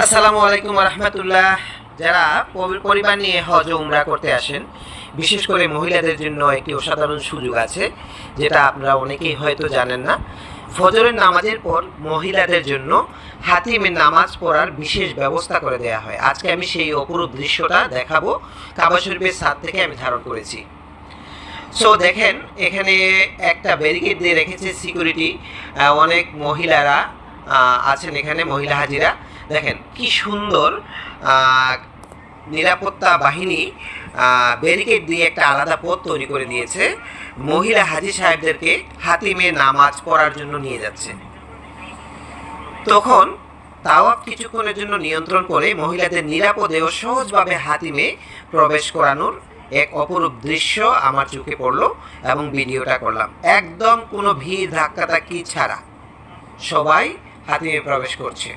আসসালামু আলাইকুম রহমতুল্লাহ। যারা পরিবার নিয়ে হজ ও উমরা করতে আসেন, বিশেষ করে মহিলাদের জন্য একটি অসাধারণ সুযোগ আছে, যেটা আপনারা অনেকেই হয়তো জানেন না। ফজরের নামাজের পর মহিলাদের জন্য হাতিমের নামাজ পড়ার বিশেষ ব্যবস্থা করে দেওয়া হয়। আজকে আমি সেই অপরূপ দৃশ্যটা দেখাবো। কাবা শরীফের ছাদ থেকে আমি ধারণ করেছি। সো দেখেন, এখানে একটা ব্যারিকেড দিয়ে রেখেছে সিকিউরিটি। অনেক মহিলারা আছেন এখানে, মহিলা হাজিরা। দেখেন কি সুন্দর নিরাপত্তা বাহিনী ব্যারিকেড দিয়ে একটা আলাদা পথ তৈরি করে দিয়েছে। মহিলা হাজি সাহেবদেরকে হাতিমে নামাজ পড়ার জন্য নিয়ে যাচ্ছে। তখন তাওয়াফ কিছুক্ষণের জন্য নিয়ন্ত্রণ করে মহিলাদের নিরাপদে ও সহজভাবে হাতিমে প্রবেশ করানোর এক অপরূপ দৃশ্য আমার চোখে পড়লো এবং ভিডিওটা করলাম। একদম কোনো ভিড় ধাক্কাধাক্কি ছাড়া সবাই হাতিমে প্রবেশ করছে।